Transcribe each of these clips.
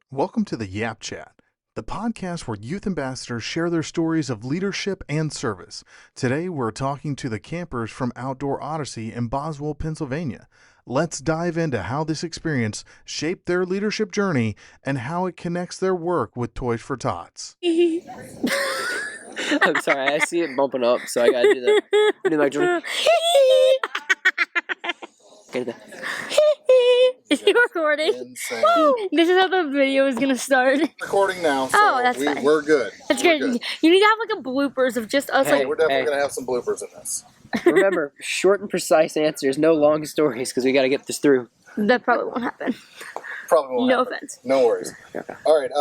Welcome to the YAP Chat, the podcast where youth ambassadors share their stories of leadership and service. Today, we're talking to the campers from Outdoor Odyssey in Boswell, Pennsylvania. Let's dive into how this experience shaped their leadership journey and how it connects their work with Toys for Tots. I'm sorry, I see it bumping up, so I gotta do my drum. Is he recording? Insane. This is how the video is gonna start. Recording now, so Oh, that's fine. we're good. That's good. You need to have like a bloopers of just us. Hey, Like, We're definitely going to have some bloopers in this. Remember, short and precise answers, no long stories, because we gotta get this through. that probably won't happen. Probably won't No happen. offense. No worries. Okay. All right,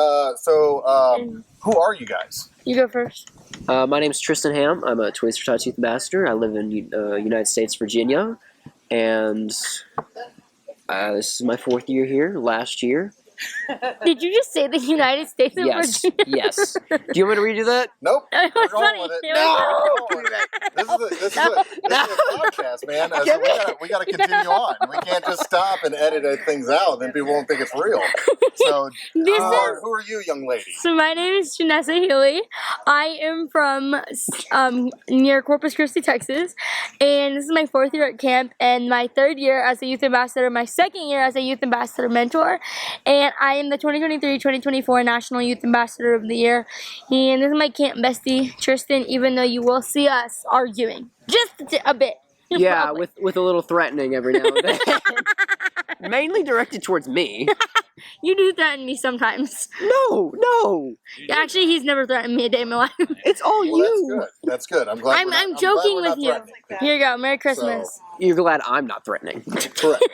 who are you guys? You go first. My name's Tristan Ham. I'm a Toys for Tots Youth Ambassador. I live in United States, Virginia, and this is my 4th year here. Last year. Did you just say the United States of Yes. Virginia? Yes. Do you want me to redo that? Nope. It was We're going funny. with it. It was No! This is a podcast, man. So we got to continue on. We can't just stop and edit things out. Then people won't think it's real. So, who are you, young lady? So my name is Janessa Healy. I am from near Corpus Christi, Texas, and this is my 4th year at camp and my 3rd year as a youth ambassador, my 2nd year as a youth ambassador mentor, and I am the 2023-2024 National Youth Ambassador of the Year. And this is my camp bestie, Tristan, even though you will see us arguing just a bit. Yeah, Probably. with a little threatening every now and then. Mainly directed towards me. You do threaten me sometimes. No. Actually, he's never threatened me a day in my life. It's all Well, you. that's good. I'm glad. I'm joking with you. Here you go. Merry Christmas. You're glad I'm not threatening. Correct.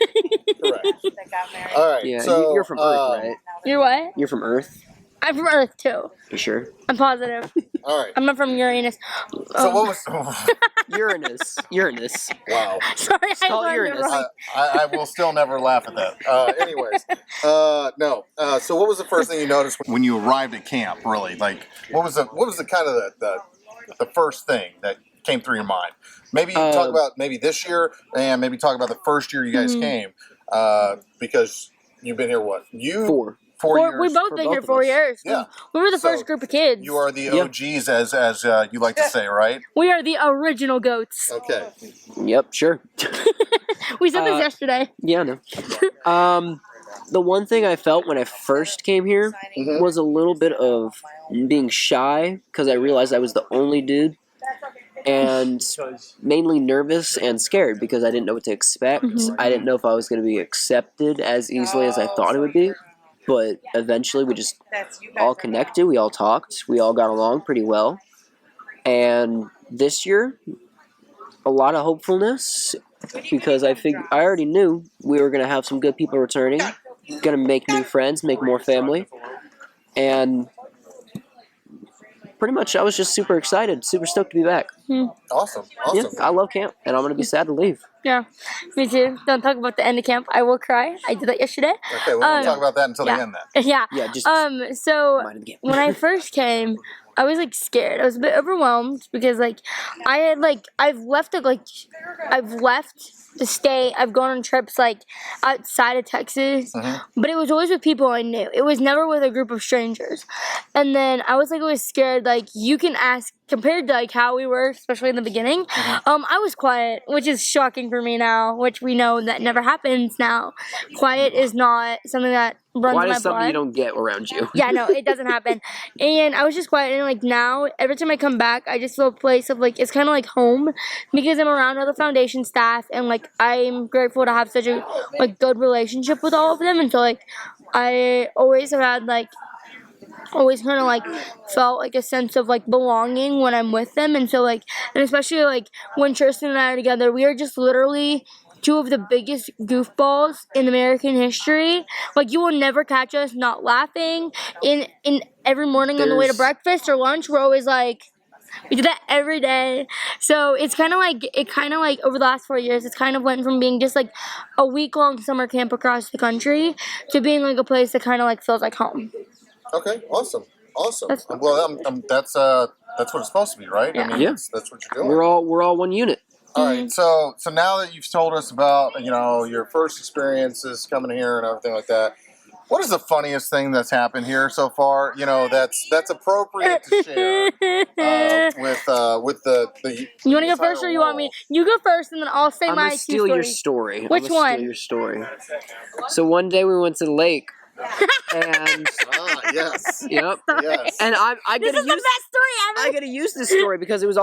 All right. Yeah, so you're from Earth, right? You're what? You're from Earth? I'm from Earth too. You sure? I'm positive. All right. I'm not from Uranus. So what was? Uranus. Wow. Sorry, I called learned it Uranus. wrong. I will still never laugh at that. Anyways, no. So what was the first thing you noticed when you arrived at camp? Really, like what was the kind of the first thing that came through your mind? Maybe talk about maybe this year, and maybe talk about the first year you guys came, because you've been here what? Four years. We both for been both here of 4 us. years. Yeah. We were the So, first group of kids. You are the Yep. OGs, as you like to say, right? We are the original goats. Okay. Yep, sure. We said this yesterday. Yeah, no. The one thing I felt when I first came here was a little bit of being shy, because I realized I was the only dude, and mainly nervous and scared because I didn't know what to expect. I didn't know if I was going to be accepted as easily as I thought it would be. But eventually we just all connected, we all talked, we all got along pretty well. And this year, a lot of hopefulness, because I already knew we were going to have some good people returning, going to make new friends, make more family. And pretty much I was just super excited, super stoked to be back. Awesome. Yeah, I love camp, and I'm going to be sad to leave. Yeah, me too. Don't talk about the end of camp. I will cry. I did that yesterday. Okay, we won't talk about that until the end then. Yeah. Yeah, just So mind the game. when I first came, I was like scared. I was a bit overwhelmed because I've left the state. I've gone on trips like outside of Texas, but it was always with people I knew. It was never with a group of strangers. And then I was like always scared. Like you can ask compared to like how we were, especially in the beginning. I was quiet, which is shocking for me now. Which we know that never happens now. Quiet is not something that runs Why in my is something blood. you don't get around you? Yeah, no, it doesn't happen. And I was just quiet, and like now, every time I come back, I just feel a place of like, it's kind of like home, because I'm around other foundation staff, and like, I'm grateful to have such a like good relationship with all of them, and so like, I always have had like, always kind of like felt like a sense of like belonging when I'm with them, and so like, and especially like when Tristan and I are together, we are just literally two of the biggest goofballs in American history. Like you will never catch us not laughing. In every morning on the way to breakfast or lunch, we're always like, we do that every day. So it's kind of like over the last 4 years, it's kind of went from being just like a week-long summer camp across the country to being like a place that kind of like feels like home. Okay, awesome. That's That's what it's supposed to be, right? Yeah. I mean, Yeah. that's what you're doing. We're all one unit. All right, so now that you've told us about your first experiences coming here and everything like that, What is the funniest thing that's happened here so far? You know, that's appropriate to share with the. You want to go first, or you want me? You go first, and then I'll say I'm my gonna steal your stories. story. Which I'm gonna one? Steal your story. So one day we went to the lake, and Yes. yep. Yes. And I This gotta is the use best story ever. I gotta use this story because it was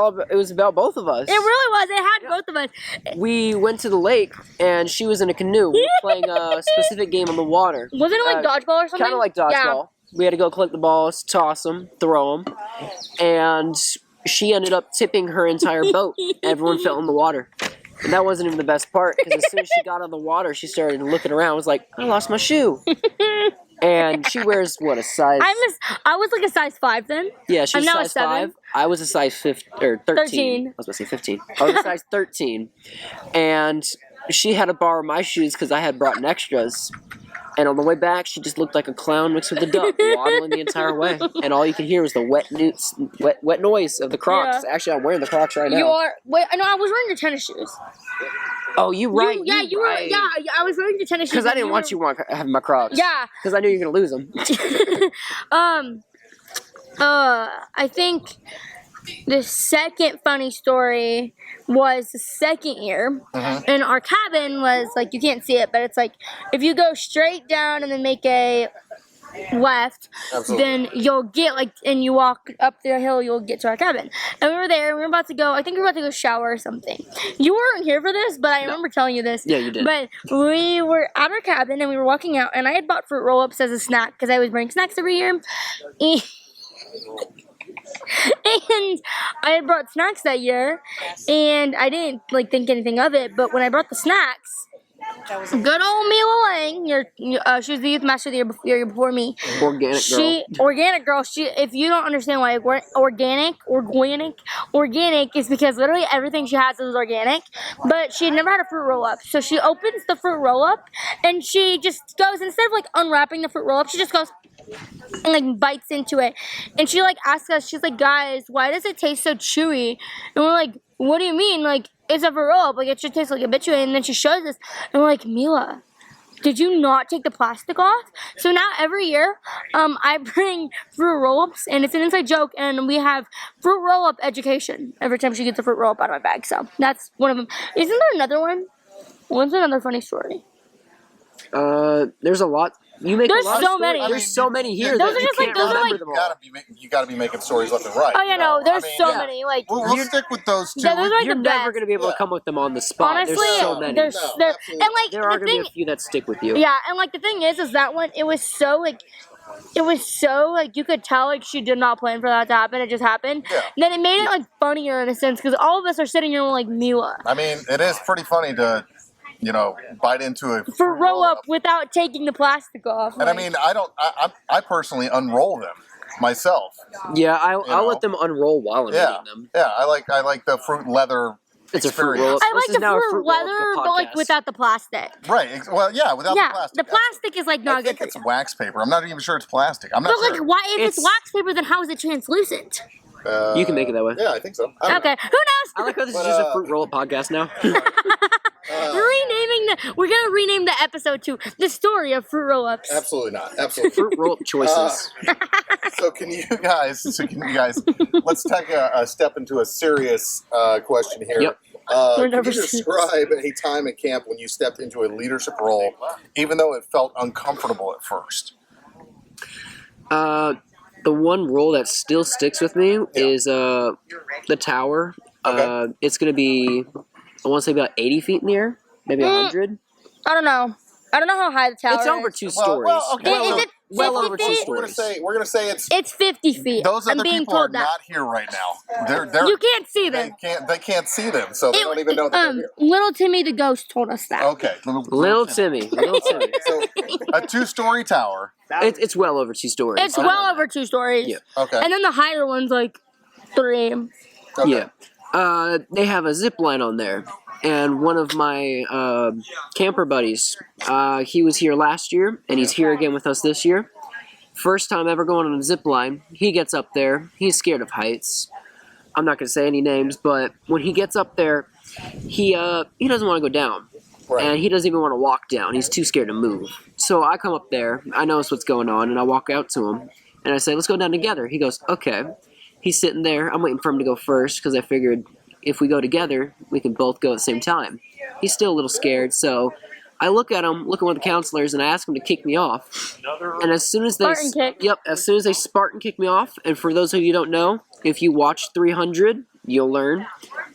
about both of us. It really was. It had both of us. We went to the lake, and she was in a canoe. We were playing a specific game on the water. Wasn't it like dodgeball or something? Kind of like dodgeball. We had to go collect the balls, toss them, throw them, and she ended up tipping her entire boat. Everyone fell in the water. And that wasn't even the best part, because as soon as she got out of the water, she started looking around, was like, I lost my shoe. And she wears, what, a size... I was like a size 5 then. Yeah, she was I'm now a size 7. 5. I was a size 13. 13. I was about to say 15. I was a size 13. And she had to borrow my shoes because I had brought in extras. And on the way back, she just looked like a clown mixed with a duck, waddling the entire way. And all you could hear was the wet noise of the Crocs. Yeah. Actually, I'm wearing the Crocs right now. You are. Wait, no, I was wearing your tennis shoes. Oh, you right. You were. Yeah, I was wearing your tennis shoes. Because I didn't want you having my Crocs. Yeah. Because I knew you were going to lose them. I think the second funny story was the second year, and our cabin was like, you can't see it, but it's like if you go straight down and then make a left, then you'll get like, and you walk up the hill, you'll get to our cabin. And we were there, we were about to go, I think we were about to go shower or something. You weren't here for this, but I remember telling you this. Yeah, you did. But we were at our cabin and we were walking out, and I had bought fruit roll-ups as a snack because I always bring snacks every year. And I had brought snacks that year, and I didn't like think anything of it. But when I brought the snacks, good old Mila Lang, she was the youth master the year before me. Organic girl. If you don't understand why organic is because literally everything she has is organic. But she had never had a fruit roll up, so she opens the fruit roll up, and she just goes, instead of like unwrapping the fruit roll up, she just goes and like bites into it. And she like asks us, she's like, guys, why does it taste so chewy? And we're like, what do you mean? Like, it's a fruit roll up, like it should taste like a bit chewy. And then she shows us, and we're like, Mila, did you not take the plastic off? So now every year, I bring fruit roll-ups, and it's an inside joke, and we have fruit roll-up education every time she gets a fruit roll-up out of my bag. So that's one of them. Isn't there another one? What's another funny story? There's a lot. There's so many. There's so many here. Those are just like, those are like. You gotta be making stories left and right. Oh yeah, no, there's so many. Like we'll stick with those two. Yeah, those are like You're the never best. gonna be able to come with them on the spot. Honestly, there's so many. and like There are the gonna thing, be a few that stick with you. yeah, and like the thing is that one, it was so like you could tell like she did not plan for that to happen. It just happened. Yeah. And then it made it like funnier in a sense because all of us are sitting here like Mila. I mean, it is pretty funny to, bite into a For roll up without taking the plastic off. And I mean, I personally unroll them myself. Yeah, I'll let them unroll while I'm eating them. Yeah, I like the fruit leather. It's a fruit roll-up. I like This is the now a fruit roll-up leather, but like podcast. without the plastic. Right. Well, yeah, without the plastic. The plastic is like I not think good. it's wax paper. I'm not even sure it's plastic. I'm not But sure. like, why? If it's wax paper, then how is it translucent? You can make it that way. Yeah, I think so. Okay, who knows? I like how this is just a fruit roll-up podcast now. We're gonna rename the episode to "The Story of Fruit Roll-Ups." Absolutely not. Absolutely. Fruit roll-up choices. So can you guys? Let's take a step into a serious question here. Yep. Can you describe a time at camp when you stepped into a leadership role, even though it felt uncomfortable at first? The one role that still sticks with me is the tower. Okay. It's going to be, I want to say about 80 feet in the air, maybe 100. I don't know. I don't know how high the tower is. It's over 2 stories. Is it well 50 over 2 feet? stories. We're gonna say It's 50 feet. those I'm other being people are told that. not here right now. They're You can't see them. they can't see them, so they don't even know that they're here. Little Timmy the ghost told us that. Okay, Little Timmy. So a 2-story tower. It's well over 2 stories. It's well over 2 stories. Yeah. Okay. And then the higher one's like 3. Okay. Yeah. They have a zip line on there. And one of my camper buddies, he was here last year, and he's here again with us this year. First time ever going on a zip line. He gets up there. He's scared of heights. I'm not going to say any names, but when he gets up there, he doesn't want to go down. Right. And he doesn't even want to walk down. He's too scared to move. So I come up there, I notice what's going on, and I walk out to him, and I say, let's go down together. He goes, okay. He's sitting there. I'm waiting for him to go first because I figured if we go together, we can both go at the same time. He's still a little scared, so I look at him, looking with the counselors, and I ask him to kick me off. And as soon as they Spartan kick. as soon as they Spartan kick me off, and for those of you who don't know, if you watch 300, you'll learn.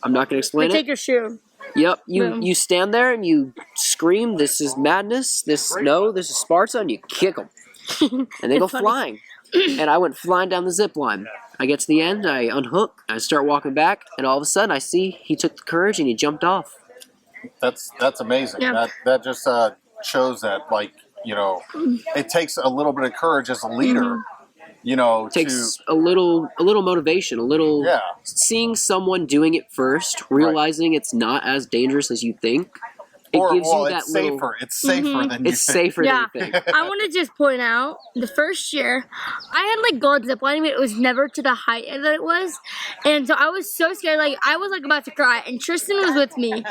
I'm not going to explain Take it. your shoe. Yep, Boom. you stand there and you scream, "This is madness! This is Sparta!" And you kick them, and they go It's funny. flying. And I went flying down the zip line. I get to the end, I unhook, I start walking back, and all of a sudden I see he took the courage and he jumped off. That's amazing. Yeah. That just shows that, like, you know, it takes a little bit of courage as a leader, you know, Takes a little motivation, a little Yeah. seeing someone doing it first, realizing it's not as dangerous as you think. It gives you that it's little. safer. It's safer than you It's think. safer Yeah. than you think. I want to just point out the first year I had like gone ziplining, but it was never to the height that it was, and so I was so scared. Like I was like about to cry, and Tristan was with me,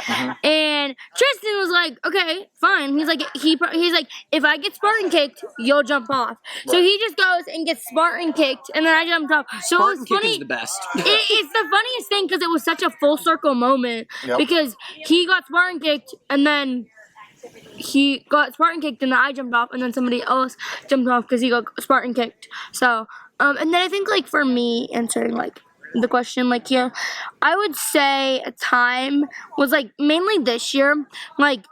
and Tristan was like, "Okay, fine." He's like, he's like, "If I get Spartan kicked, you'll jump off." So he just goes and gets Spartan kicked, and then I jumped off. So Spartan it was kick funny. is the best. It's the funniest thing because it was such a full circle moment Yep. because he got Spartan kicked and then he got Spartan kicked and then I jumped off and then somebody else jumped off because he got Spartan kicked. So and then I think like for me answering like the question like here, I would say a time was like mainly this year, like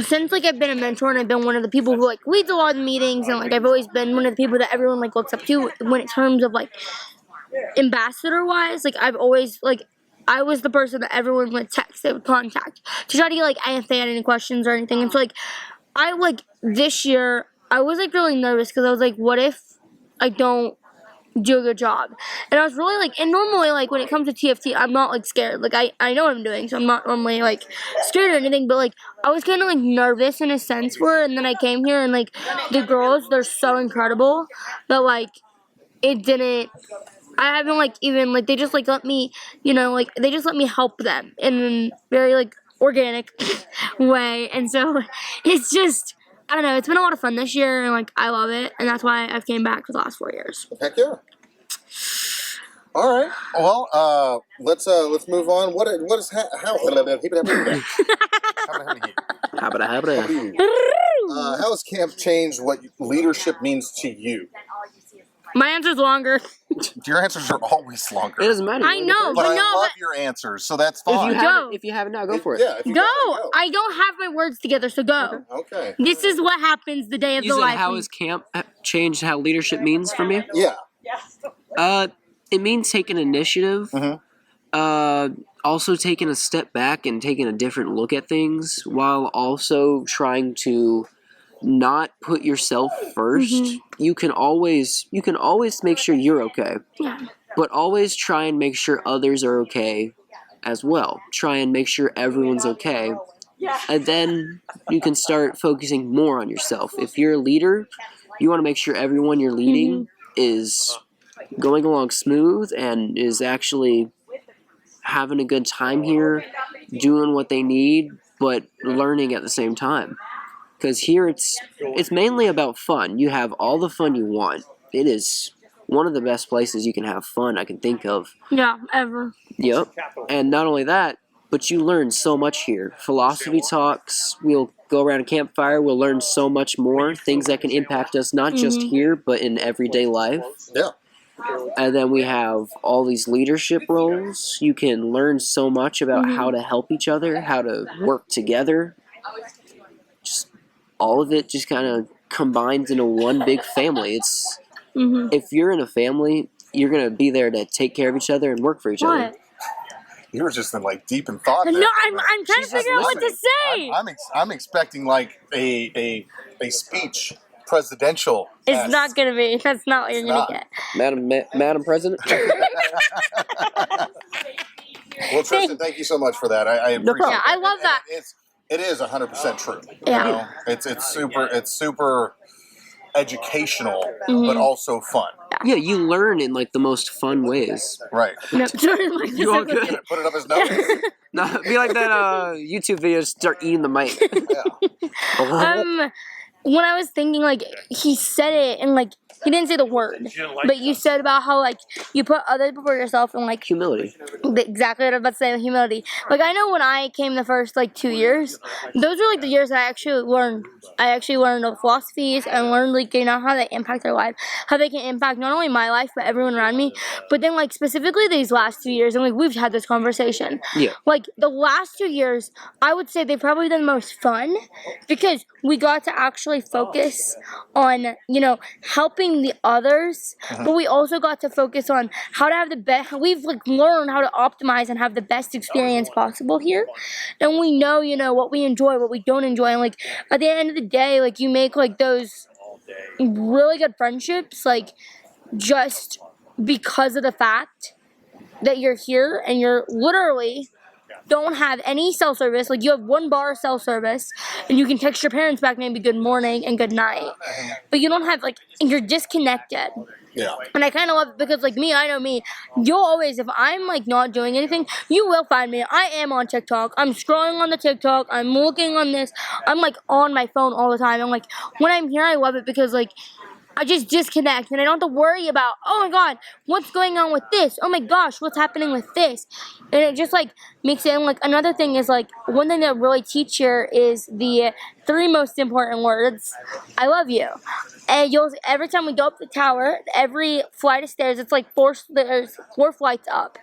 since like I've been a mentor and I've been one of the people who like leads a lot of the meetings and like I've always been one of the people that everyone like looks up to when it terms of like ambassador wise, like I've always like I was the person that everyone would text, they would contact to try to get like if they had any questions or anything. And so like I like this year I was like really nervous because I was like, what if I don't do a good job? And I was really like, and normally like when it comes to TFT, I'm not like scared. Like I know what I'm doing, so I'm not normally like scared or anything. But like I was kind of like nervous in a sense for it. And then I came here and like the girls, they're so incredible that like it didn't. I haven't like even like they just like let me, you know, like they just let me help them in a very like organic way. And so it's just I don't know. It's been a lot of fun this year, and like I love it, and that's why I've came back for the last 4 years. Heck yeah. All right. Well, let's move on. How has camp changed what leadership means to you? My answer's longer. Your answers are always longer. It doesn't matter. I know, But I no, love but your answers, so that's If fine. you have it now, go for it. Yeah. If you go. got it, I don't have my words together, so go. Okay. This is what happens the day of You the said life. how has camp changed how leadership means for me? Yeah. It means taking initiative. Also taking a step back and taking a different look at things while also trying to not put yourself first. You can always make sure you're okay. Yeah. But always try and make sure others are okay as well. Try and make sure everyone's okay. And then you can start focusing more on yourself. If you're a leader, you want to make sure everyone you're leading is going along smooth and is actually having a good time here, doing what they need, but learning at the same time. Because here it's mainly about fun. You have all the fun you want. It is one of the best places you can have fun I can think of. Yeah, ever. Yep. And not only that, but you learn so much here. Philosophy talks, we'll go around a campfire, we'll learn so much more. Things that can impact us not just here, but in everyday life. Yeah. And then we have all these leadership roles. You can learn so much about how to help each other, how to work together. Just all of it just kind of combines into one big family. It's if you're in a family, you're gonna be there to take care of each other and work for each other. What? You were just in like deep in thought. No, there. I'm trying She's to figure out what to listening. say. I'm expecting like a speech, presidential. It's not gonna be. That's not what you're gonna get. Madam President. Well, Tristan, thank you so much for that. I appreciate problem. Yeah, I love that. It is 100% true. Yeah. You know? It's super educational, but also fun. Yeah, you learn in like the most fun ways. Right. No, You all good? Put it up as notes. No, be like that YouTube video, start eating the mic. Yeah. when I was thinking, like, he said it and, like, he didn't say the word, but you said about how, like, you put others before yourself and, like, Humility. exactly what I was about to say, humility. Like, I know when I came the first, like, 2 years, those were, like, the years that I actually learned. I actually learned the philosophies and learned, like, you know, how they impact their life, how they can impact not only my life, but everyone around me. But then, like, specifically these last 2 years, and, like, we've had this conversation. Yeah. Like, the last 2 years, I would say they've probably been the most fun because we got to actually focus on, you know, helping the others, but we also got to focus on how to have the best. We've like learned how to optimize and have the best experience possible here, and we know, you know, what we enjoy, what we don't enjoy, and like at the end of the day, like you make like those really good friendships, like just because of the fact that you're here and you're literally don't have any cell service. Like you have 1 bar of cell service, and you can text your parents back maybe good morning and good night. But you don't have like you're disconnected. Yeah. And I kind of love it because like me, I know me. You'll always, if I'm like not doing anything, you will find me. I am on TikTok. I'm scrolling on the TikTok. I'm looking on this. I'm like on my phone all the time. I'm like when I'm here, I love it because like I just disconnect and I don't have to worry about, oh my god, what's going on with this? Oh my gosh, what's happening with this? And it just like makes it, and like another thing is like, one thing that really teach here is the 3 most important words, I love you. And you'll, every time we go up the tower, every flight of stairs, it's like 4 stairs, 4 flights up.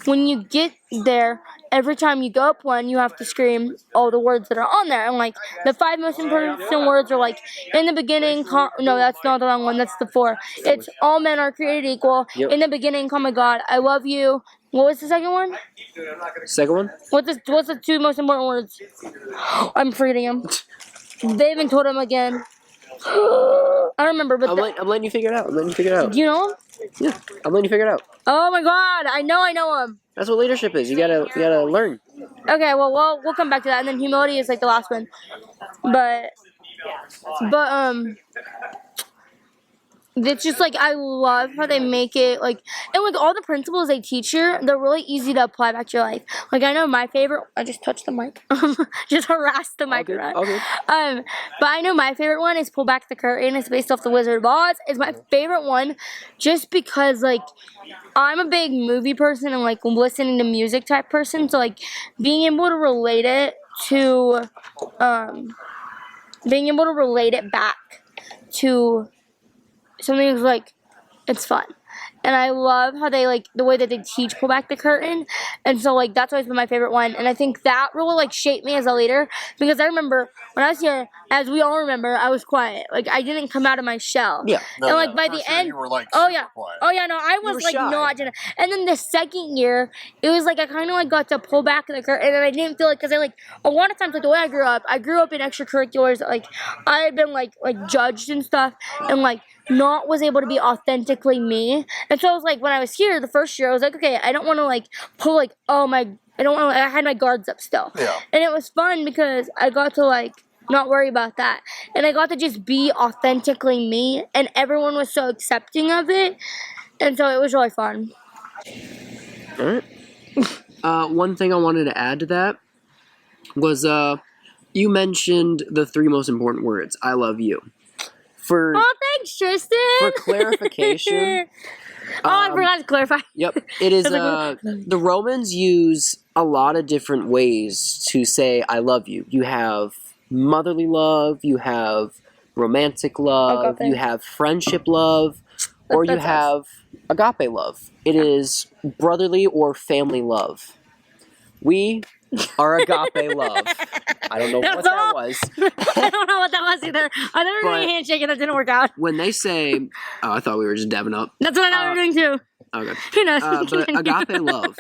When you get there, every time you go up one, you have to scream all the words that are on there. And like the 5 most important words are like, in the beginning, no, that's not the wrong one, that's the 4. It's all men are created equal. Yep. In the beginning, oh my god, I love you. What was the second one? Second one? What's the 2 most important words? I'm forgetting them. They haven't told him again. I don't remember, but I'm letting you figure it out. do you know him? Yeah, I'm letting you figure it out. Oh my god, I know him. That's what leadership is. You gotta learn. Okay, well, we'll come back to that, and then humility is like the last one. But it's just like I love how they make it like, and like all the principles they teach here, they're really easy to apply back to your life. Like I know my favorite. I just touched the mic, just harassed the mic. Okay. But I know my favorite one is Pull Back the Curtain. It's based off the Wizard of Oz. It's my favorite one, just because like I'm a big movie person and like listening to music type person. So like being able to relate it to, being able to relate it back to something is like, it's fun. And I love how they like the way that they teach Pull Back the Curtain. And so like that's always been my favorite one. And I think that really like shaped me as a leader, because I remember when I was here, as we all remember, I was quiet. Like I didn't come out of my shell. Yeah. And like by the end, you were like oh super yeah, quiet. oh yeah, no, I was were like shy. not. And then the second year, it was like I kind of like got to pull back the curtain, and I didn't feel like, because I like a lot of times like the way I grew up in extracurriculars that like I had been like judged and stuff, and like not was able to be authentically me. And so I was like, when I was here the first year, I was like, okay, I don't want to like pull like, oh my, I don't want to, I had my guards up still. Yeah. And it was fun because I got to like not worry about that, and I got to just be authentically me, and everyone was so accepting of it, and so it was really fun. All right. One thing I wanted to add to that was you mentioned the 3 most important words. I love you. For Oh, thanks, Tristan. for clarification. I forgot to clarify. Yep. It is That's the Romans use a lot of different ways to say I love you. You have motherly love, you have romantic love, Agape. you have friendship love, or you That's have agape love. It is brotherly or family love. We are agape love. I don't know what That's that all. was. I don't know what that was either. I thought we were doing But- a handshake and that didn't work out. When they say, oh, I thought we were just dabbing up. That's what I thought we were doing too. Okay. Who knows? But agape love,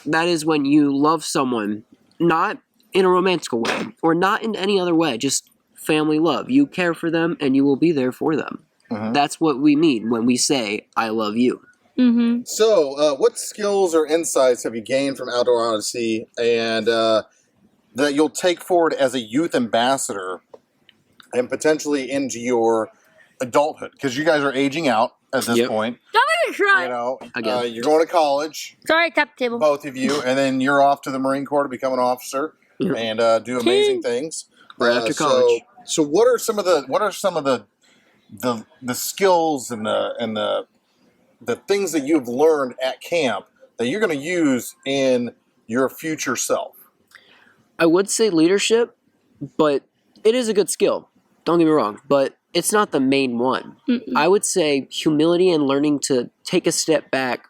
that is when you love someone, not in a romantic way, or not in any other way, just family love. You care for them, and you will be there for them. Mhm. That's what we mean when we say, I love you. Mm-hmm. So, what skills or insights have you gained from Outdoor Odyssey, and that you'll take forward as a youth ambassador and potentially into your adulthood? Because you guys are aging out at this Yep. point. Don't make me cry. You know, Again. you're going to college, Sorry, tap the table. both of you, and then you're off to the Marine Corps to become an officer Yep. and do amazing things. Right after So, college. So what are some of the skills and the things that you've learned at camp that you're going to use in your future self? I would say leadership, but it is a good skill. Don't get me wrong, but it's not the main one. I would say humility and learning to take a step back,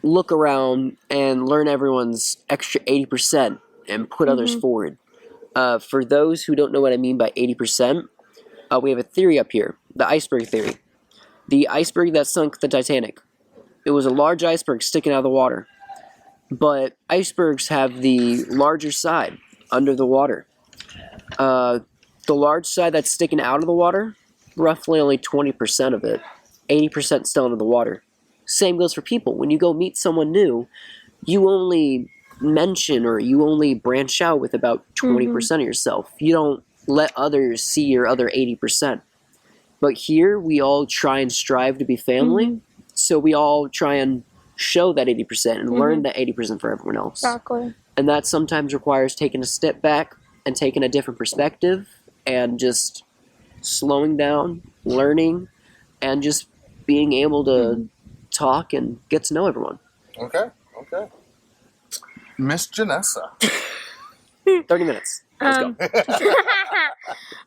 look around, and learn everyone's extra 80% and put others forward. For those who don't know what I mean by 80%, we have a theory up here, the iceberg theory. The iceberg that sunk the Titanic. It was a large iceberg sticking out of the water. But icebergs have the larger side under the water. The large side that's sticking out of the water, roughly only 20% of it. 80% still under the water. Same goes for people. When you go meet someone new, you only mention or you only branch out with about 20% of yourself. You don't let others see your other 80%. But here, we all try and strive to be family, so we all try and show that 80% and learn that 80% for everyone else. Exactly. And that sometimes requires taking a step back and taking a different perspective and just slowing down, learning, and just being able to talk and get to know everyone. Okay. Miss Janessa. 30 minutes. Let's go.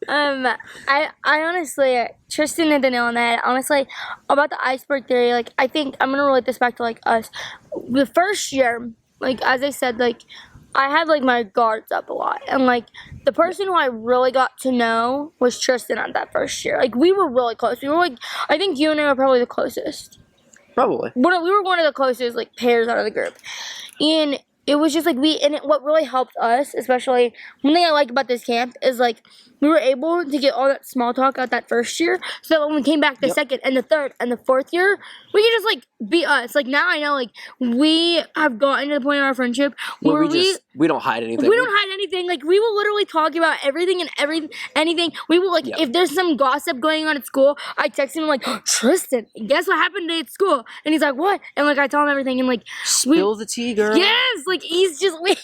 I honestly, Tristan hit the nail on the head. Honestly, about the iceberg theory, like, I think I'm gonna relate this back to, like, us. The first year, like, as I said, like, I had, like, my guards up a lot. And, like, the person who I really got to know was Tristan at that first year. Like, we were really close. We were, like, I think you and I were probably the closest. Probably. We were one of the closest, like, pairs out of the group. And it was just, like, what really helped us, especially, one thing I like about this camp is, like, we were able to get all that small talk out that first year, so that when we came back the second and the third and the fourth year, we could just, like, be us. Like, now I know, like, we have gotten to the point in our friendship where we don't hide anything. We don't hide anything. Like, we will literally talk about everything and anything. We will, like, if there's some gossip going on at school, I text him, like, Tristan, guess what happened today at school? And he's like, what? And, like, I tell him everything, and, like, spill the tea, girl. Yes! Like, he's just, we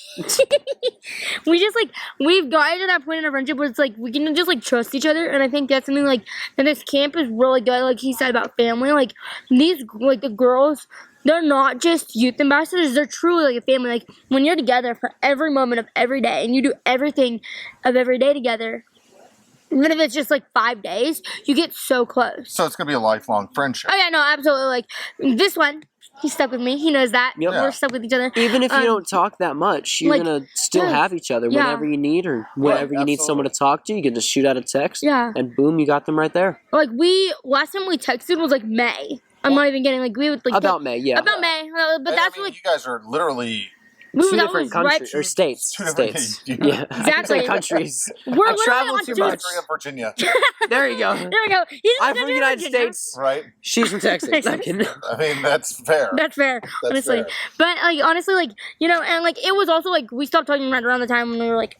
just, like, we've gotten to that point in our friendship where it's, like, we can just, like, trust each other, and I think that's something, like, that this camp is really good, like he said about family. Like, these, like, the girls, they're not just youth ambassadors, they're truly, like, a family. Like, when you're together for every moment of every day, and you do everything of every day together, even if it's just, like, 5 days, you get so close. So it's going to be a lifelong friendship. Oh, yeah, no, absolutely. Like, this one, he's stuck with me. He knows that. Yep. We're stuck with each other. Even if you don't talk that much, you're like, going to still have each other whenever you need, or whenever you need someone to talk to. You can just shoot out a text, and boom, you got them right there. Like, last time we texted was, like, May. I'm not even kidding. Like, we would, like... About May, yeah. About May. But that's, like... You guys are literally... Two different countries, or states. States. Yeah. Exactly. Countries. We're traveled too much. Virginia. There you go. There we go. I'm from the United States. Right. She's from Texas. I mean, that's fair. That's fair, honestly. Fair. But, like, honestly, like, you know, and, like, it was also, like, we stopped talking right around the time when we were, like,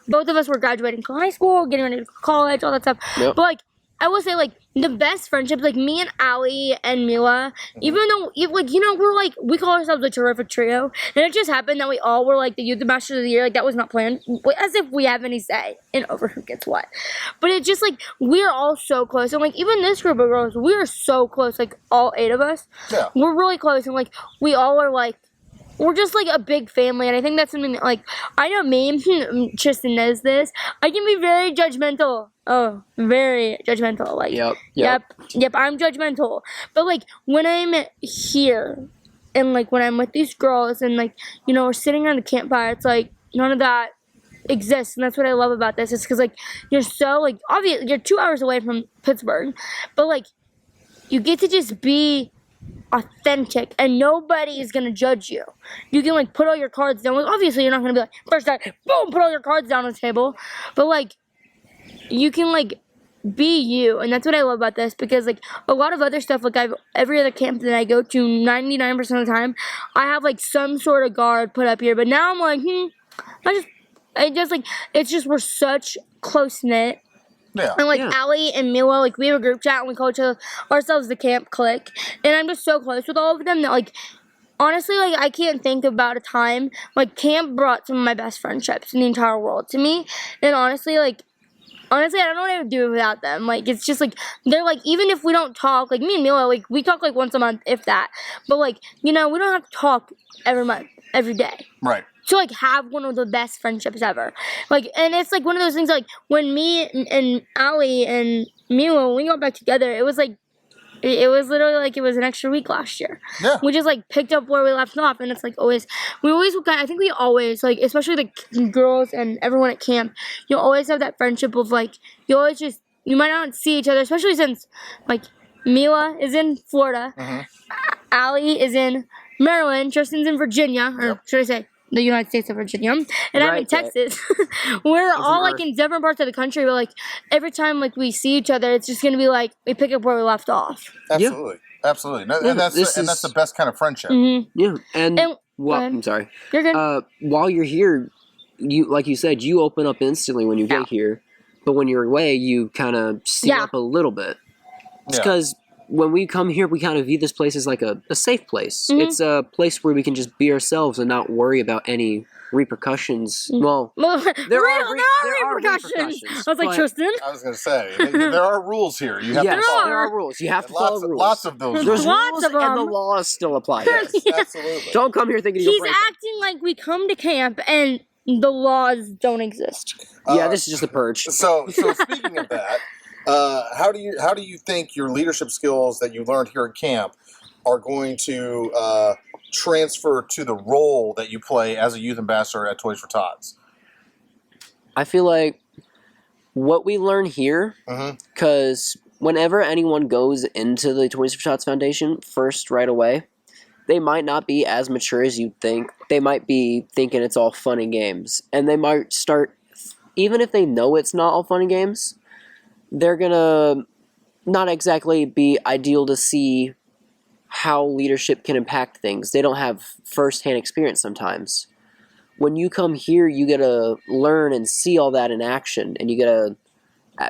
both of us were graduating from high school, getting ready to college, all that stuff. Yep. But, like, I will say, like, the best friendships, like, me and Allie and Mila, even though, like, you know, we're, like, we call ourselves a terrific trio, and it just happened that we all were, like, the Youth Ambassadors of the Year. Like, that was not planned, as if we have any say in over who gets what. But it's just, like, we're all so close, and, like, even this group of girls, we are so close, like, all 8 of us. Yeah. We're really close, and, like, we all are, like, we're just, like, a big family, and I think that's something that, like, I know me, Tristan knows this, I can be very judgmental. Oh, very judgmental. Like, yep, I'm judgmental. But, like, when I'm here, and, like, when I'm with these girls, and, like, you know, we're sitting around the campfire, it's, like, none of that exists, and that's what I love about this, is because, like, you're so, like, obviously, you're 2 hours away from Pittsburgh, but, like, you get to just be authentic, and nobody is gonna judge you. You can, like, put all your cards down. Like, obviously, you're not gonna be like, first time, boom, put all your cards down on the table. But, like, you can, like, be you, and that's what I love about this, because, like, a lot of other stuff, like, every other camp that I go to, 99% of the time, I have, like, some sort of guard put up here. But now I'm like, it's just we're such close knit. Yeah. And, like, Allie and Mila, like, we have a group chat, and we call ourselves the Camp Clique. And I'm just so close with all of them that, like, honestly, like, I can't think about a time. Like, camp brought some of my best friendships in the entire world to me. And honestly, like, honestly, I don't know what I would do without them. Like, it's just like they're like, even if we don't talk, like me and Mila, like we talk like once a month, if that. But like, you know, we don't have to talk every month, every day. Right. To like have one of the best friendships ever. Like, and it's like one of those things like when me and Allie and Mila, when we got back together, it was like it was literally like it was an extra week last year. Yeah. We just like picked up where we left off, and it's like always I think we always like, especially the girls and everyone at camp, you always have that friendship of like you might not see each other, especially since like Mila is in Florida, Allie is in Maryland, Tristan's in Virginia, or should I say the United States of Virginia, and I'm in Texas. We're all like in different parts of the country, but like every time like we see each other, it's just gonna be like we pick up where we left off. Absolutely, absolutely, no, and that's the best kind of friendship. Yeah, and well, I'm sorry. You're good. While you're here, you like you said, you open up instantly when you get here, but when you're away, you kind of seal up a little bit. It's because when we come here, we kind of view this place as like a safe place. It's a place where we can just be ourselves and not worry about any repercussions. Well, there are repercussions. I was like, Tristan. I was going to say, there are rules here. You have to follow. There are rules. You have to follow rules. Lots of those There's rules. rules and the laws still apply. Yes, absolutely. Don't come here thinking you'll break them. He's acting like we come to camp and the laws don't exist. Yeah, this is just a purge. So speaking of that, how do you think your leadership skills that you learned here at camp are going to transfer to the role that you play as a youth ambassador at Toys for Tots? I feel like what we learn here, because whenever anyone goes into the Toys for Tots Foundation right away, they might not be as mature as you'd think. They might be thinking it's all fun and games, and they might start, even if they know it's not all fun and games, they're gonna not exactly be ideal to see how leadership can impact things. They don't have first-hand experience sometimes. When you come here, you get to learn and see all that in action, and you get to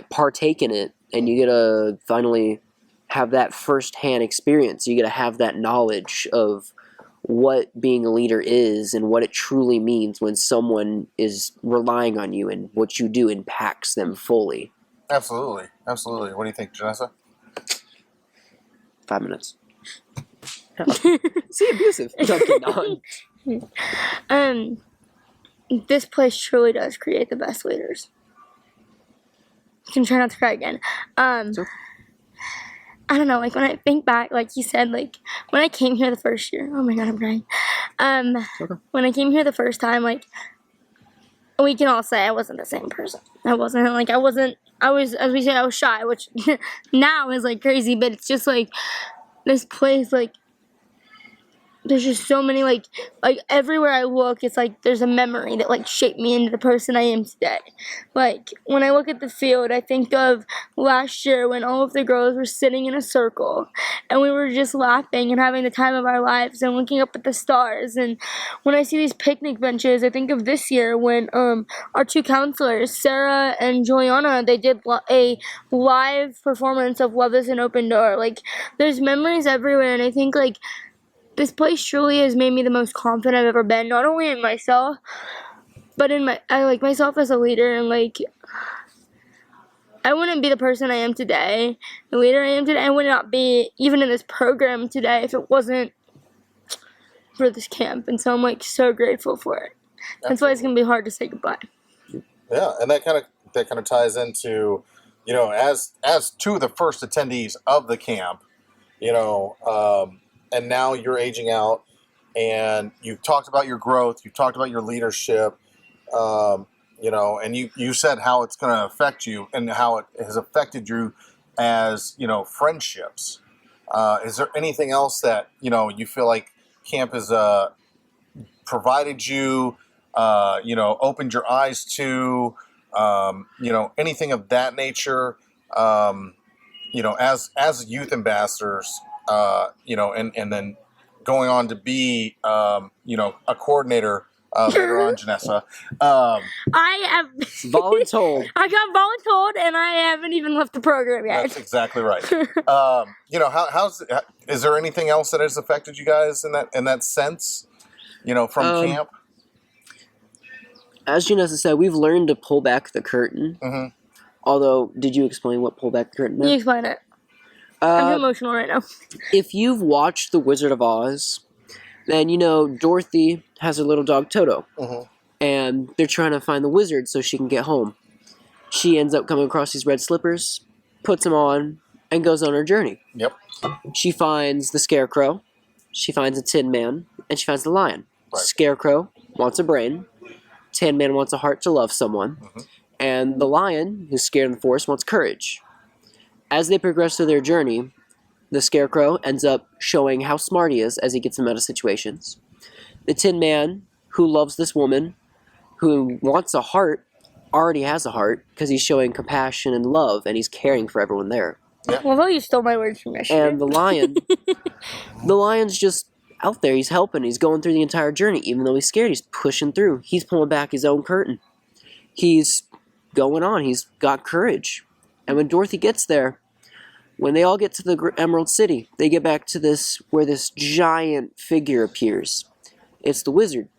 partake in it, and you get to finally have that first-hand experience. You get to have that knowledge of what being a leader is and what it truly means when someone is relying on you and what you do impacts them fully. Absolutely. Absolutely. What do you think, Janessa? 5 minutes. See, abusive. This place truly does create the best leaders. I can try not to cry again. I don't know, like when I think back, like you said, like when I came here the first year, oh my god, I'm crying. When I came here the first time, like we can all say I wasn't the same person. I was, as we say, I was shy, which now is like crazy, but it's just like this place, like there's just so many, like everywhere I look, it's like there's a memory that like shaped me into the person I am today. Like when I look at the field, I think of last year when all of the girls were sitting in a circle and we were just laughing and having the time of our lives and looking up at the stars. And when I see these picnic benches, I think of this year when our two counselors, Sarah and Juliana, they did a live performance of Love is an Open Door. Like there's memories everywhere, and I think like this place truly has made me the most confident I've ever been, not only in myself, but I like myself as a leader, and like I wouldn't be the person I am today, the leader I am today. I would not be even in this program today if it wasn't for this camp, and so I'm like so grateful for it. That's why it's gonna be hard to say goodbye. Yeah, and that kind of ties into, you know, as two of the first attendees of the camp, you know. And now you're aging out, and you've talked about your growth, you've talked about your leadership, you know, and you said how it's going to affect you and how it has affected you as, you know, friendships. Is there anything else that, you know, you feel like camp has provided you, you know, opened your eyes to, you know, anything of that nature, you know, as youth ambassadors? You know, and then going on to be, you know, a coordinator later on, Janessa. I have voluntold. I got voluntold, and I haven't even left the program yet. That's exactly right. You know, is there anything else that has affected you guys in that sense? You know, from camp. As Janessa said, we've learned to pull back the curtain Although, did you explain what pull back the curtain meant? You explain it. I'm too emotional right now. If you've watched The Wizard of Oz, then you know Dorothy has her little dog Toto. And they're trying to find the wizard so she can get home. She ends up coming across these red slippers, puts them on, and goes on her journey. Yep. She finds the Scarecrow, she finds a Tin Man, and she finds the Lion. Right. Scarecrow wants a brain, Tin Man wants a heart to love someone, and the Lion, who's scared in the forest, wants courage. As they progress through their journey, the Scarecrow ends up showing how smart he is as he gets them out of situations. The Tin Man, who loves this woman, who wants a heart, already has a heart because he's showing compassion and love, and he's caring for everyone there. Although you stole my words from yesterday. And the Lion, the Lion's just out there. He's helping. He's going through the entire journey. Even though he's scared, he's pushing through. He's pulling back his own curtain. He's going on. He's got courage. And when Dorothy gets there, when they all get to the Emerald City, they get back to this, where this giant figure appears. It's the wizard.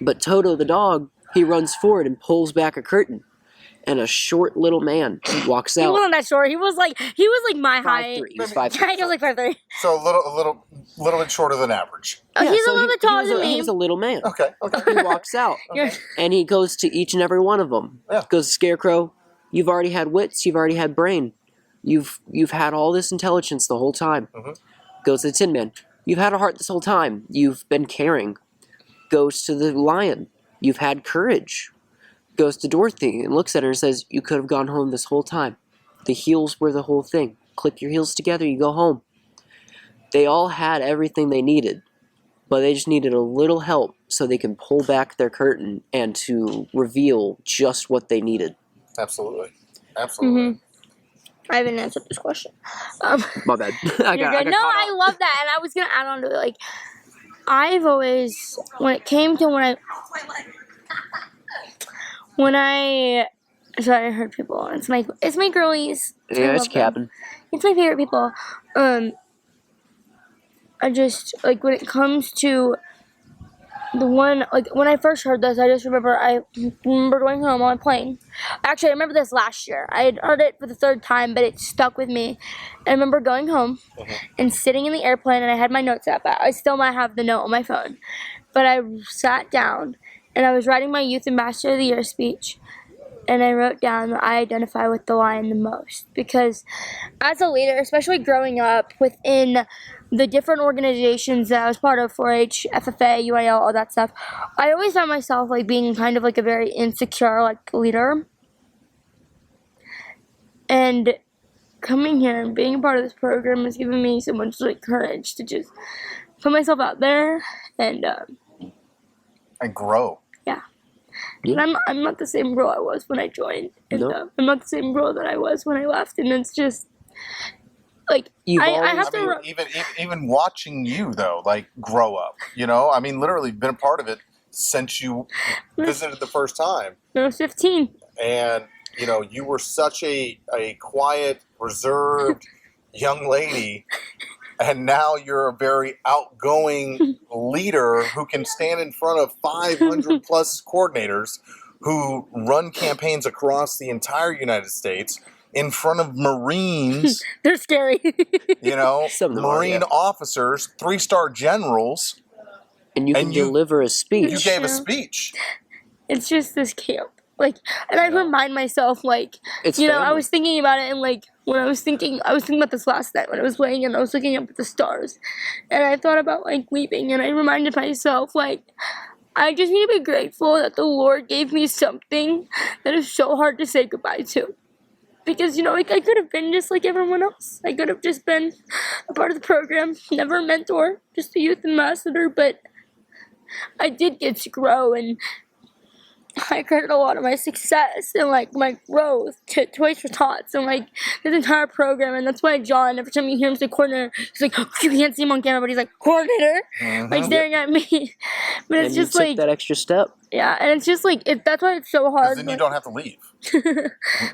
But Toto the dog, he runs forward and pulls back a curtain. And a short little man walks out. He wasn't that short. He was like my height. 5'3". He was 5'3". Yeah, he was like 5'3". So a little bit shorter than average. Oh, Yeah, he's so a little bit taller than me. He was a little man. Okay. He walks out. You're- And he goes to each and every one of them. Yeah. Goes, Scarecrow, you've already had wits, you've already had brain. You've had all this intelligence the whole time. Goes to the Tin Man, you've had a heart this whole time. You've been caring. Goes to the Lion, you've had courage. Goes to Dorothy and looks at her and says, you could have gone home this whole time. The heels were the whole thing. Click your heels together, you go home. They all had everything they needed, but they just needed a little help so they can pull back their curtain and to reveal just what they needed. Absolutely. I haven't answered this question. My bad. I You're got good. No, caught I up. love that, and I was gonna add on to it. Like, I've always, when it came to sorry, I heard people. It's my girlies. I Yeah, love it's them. Captain. It's my favorite people. I just, like, when it comes to the one, like, when I first heard this, I remember going home on a plane. Actually, I remember this last year. I had heard it for the third time, but it stuck with me. I remember going home and sitting in the airplane, and I had my notes app. I still might have the note on my phone. But I sat down, and I was writing my Youth Ambassador of the Year speech. And I wrote down that I identify with the Lion the most. Because as a leader, especially growing up within the different organizations that I was part of, 4-H, FFA, UIL, all that stuff, I always found myself like being kind of like a very insecure like leader. And coming here and being a part of this program has given me so much like courage to just put myself out there and grow. Yeah. Yeah. And I'm not the same girl I was when I joined. And No. I'm not the same girl that I was when I left. And it's just like I have to. Even watching you though, like grow up. You know, I mean, literally been a part of it since you visited the first time. I was 15. And you know, you were such a quiet, reserved young lady. And now you're a very outgoing leader who can stand in front of 500 plus coordinators who run campaigns across the entire United States in front of Marines, They're scary. you know, Some of them are, Marine yeah. officers, 3-star generals. And you can deliver a speech. You gave a speech. It's just this camp. Like, and I remind myself, like, It's you know, I family. was thinking about it, and like, when I was thinking about this last night when I was laying and I was looking up at the stars, and I thought about like leaving, and I reminded myself, like, I just need to be grateful that the Lord gave me something that is so hard to say goodbye to. Because, you know, like, I could have been just like everyone else. I could have just been a part of the program, never a mentor, just a youth ambassador, but I did get to grow, and I credit a lot of my success and like my growth to Toys for Tots and like this entire program, and that's why John, every time you hear him say coordinator, he's like, you can't see him on camera, but he's like, coordinator, like staring at me. But it's And just you took like that extra step. yeah, and it's just like that's why it's so hard. Because then you like- don't have to leave.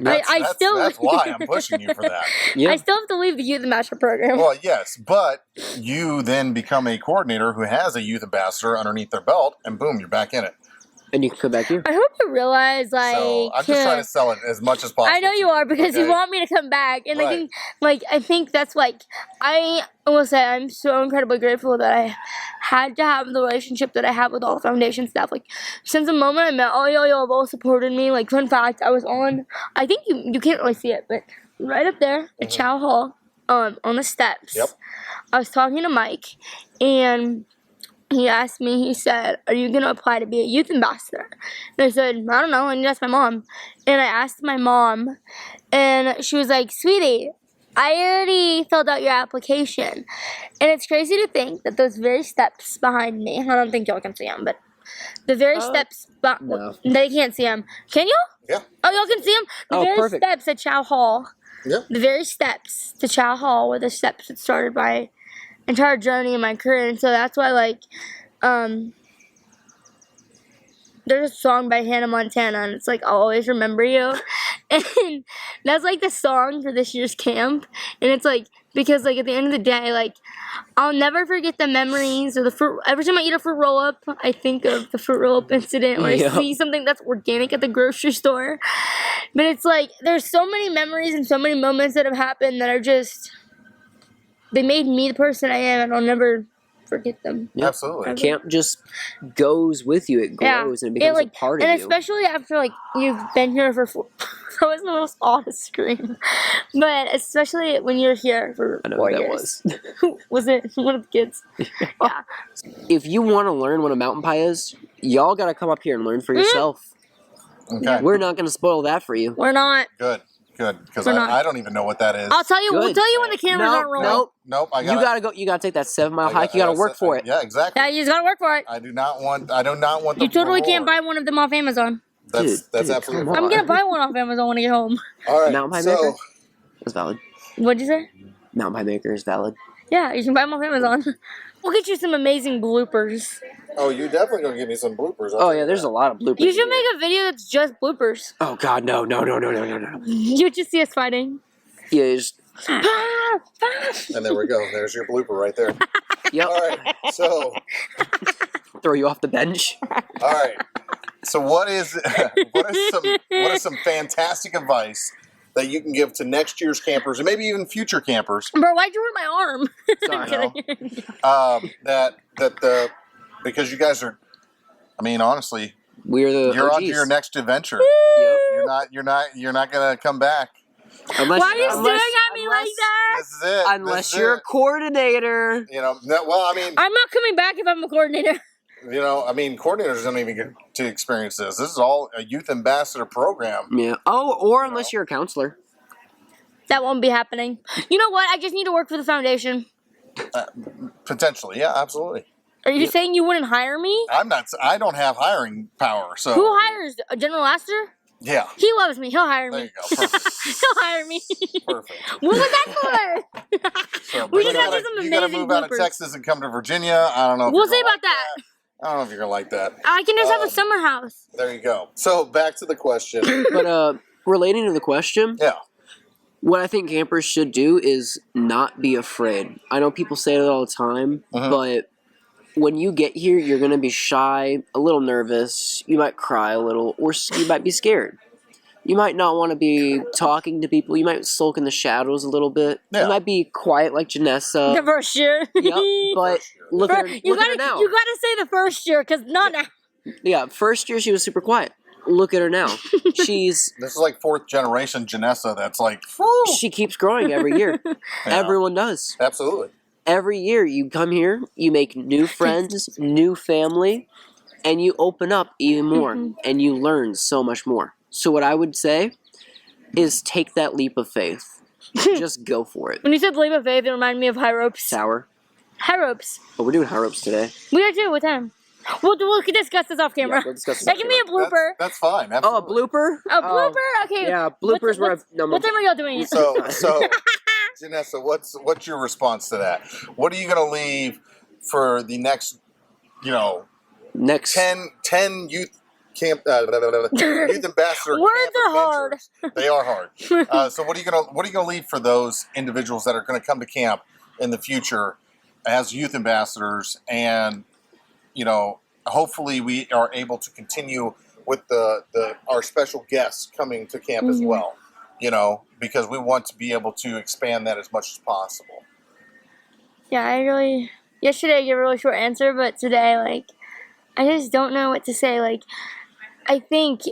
That's why I'm pushing you for that. Yeah. I still have to leave the youth ambassador program. Well, yes, but you then become a coordinator who has a youth ambassador underneath their belt, and boom, you're back in it. And you can come back here. I hope you realize, like, So I'm just trying to sell it as much as possible. I know you are because you okay? want me to come back, and Right. I think that's like I will say I'm so incredibly grateful that I had to have the relationship that I have with all the foundation staff. Like since the moment I met all y'all have all supported me. Like fun fact, I was on. I think you can't really see it, but right up there at Chow Hall, on the steps. Yep. I was talking to Mike, and he asked me, he said, "Are you going to apply to be a youth ambassador?" And I said, "I don't know, I need to ask my mom." And I asked my mom, and she was like, "Sweetie, I already filled out your application." And it's crazy to think that those very steps behind me, I don't think y'all can see them, but the very steps, no. they can't see them. Can y'all? Yeah. Oh, y'all can see them? The Oh, very perfect. steps at Chow Hall. Yeah. The very steps to Chow Hall were the steps that started my entire journey in my career. And so that's why, like, there's a song by Hannah Montana, and it's like, "I'll always remember you." And that's like the song for this year's camp. And it's like, because like at the end of the day, like, I'll never forget the memories of the fruit. Every time I eat a fruit roll up, I think of the fruit roll up incident, or Yeah. I see something that's organic at the grocery store. But it's like, there's so many memories and so many moments that have happened that are just, they made me the person I am, and I'll never forget them. Yep. Absolutely. Camp just goes with you. It grows and it becomes a part of and you. especially after like you've been here for that was the most oddest scream, but especially when you're here for I know 4 who that years. was. Was it one of the kids? Yeah. If you want to learn what a mountain pie is, y'all got to come up here and learn for yourself. Okay. We're not going to spoil that for you. We're not. Good. Because We're not. I don't even know what that is. I'll tell you. We'll Good. tell you when the cameras aren't rolling. Nope. Nope. I You gotta go. You gotta take that 7-mile hike. You gotta work for it. Yeah, exactly. Yeah, you just gotta work for it. I do not want the You totally can't reward. buy one of them off Amazon. That's Dude, absolutely come fine. I'm gonna buy one off Amazon when I get home. All right. Mountain pie so maker? That's valid. What'd you say? Mountain pie maker is valid. Yeah, you can buy them off Amazon. We'll get you some amazing bloopers. oh, you're definitely gonna give me some bloopers. Oh yeah, there's a lot of bloopers. You should in here. make a video that's just bloopers. Oh god, no. You just see us fighting. Yeah, just, And there we go. There's your blooper right there. yep. All right. So Throw you off the bench. all right. So what is some fantastic advice that you can give to next year's campers and maybe even future campers? Bro, why'd you hurt my arm? Sorry. Because you guys are, I mean, honestly, We're the you're on to OGs. your next adventure. Yep. You're not gonna come back. Unless, Why are you unless, staring at me like that? This is it. unless This is you're a it. coordinator. You know, well, I mean, I'm not coming back if I'm a coordinator. coordinators don't even get to experience this. This is all a youth ambassador program. Yeah. Oh, or unless you're a counselor. That won't be happening. You know what? I just need to work for the foundation. Potentially, yeah, absolutely. Are you saying you wouldn't hire me? I don't have hiring power, so. Who hires? A General Laster? Yeah. He loves me. He'll hire There me. you go. Perfect. He'll hire me. Perfect. What was that for? So, We but just have to do some you gotta amazing move out of bloopers. Texas and come to Virginia. I don't know. If We'll you're see gonna about that. I don't know if you're gonna like that. I can just have a summer house. There you go. So back to the question. But relating to the question, Yeah. what I think campers should do is not be afraid. I know people say it all the time, but when you get here, you're going to be shy, a little nervous, you might cry a little, or you might be scared. You might not want to be talking to people. You might sulk in the shadows a little bit. Yeah. You might be quiet like Janessa. The first year. Yep, but look at her, You look at her now. You gotta say the first year, because not now. Yeah, first year she was super quiet. Look at her now. This is like fourth generation Janessa. That's like. She keeps growing every year. Yeah. Everyone does. Absolutely. Every year you come here, you make new friends, new family, and you open up even more, and you learn so much more. So what I would say is take that leap of faith. Just go for it. When you said leap of faith, it reminded me of high ropes. Sour. High ropes. But we're doing high ropes today. We are too with him. We'll discuss this off camera. Yeah, we'll discuss this That off can be a blooper. That's fine. Oh, a Absolutely. blooper? A blooper? Okay. Yeah, bloopers were... What time are y'all doing it? So, Janessa, what's your response to that? What are you going to leave for the next, Next. 10 youth camp, youth ambassador Words camp are hard. adventures? They are hard. So what are you gonna leave for those individuals that are going to come to camp in the future as youth ambassadors and hopefully we are able to continue with our special guests coming to camp as well. You know, because we want to be able to expand that as much as possible. Yeah, yesterday I gave a really short answer, but today, like, I just don't know what to say. Like, I think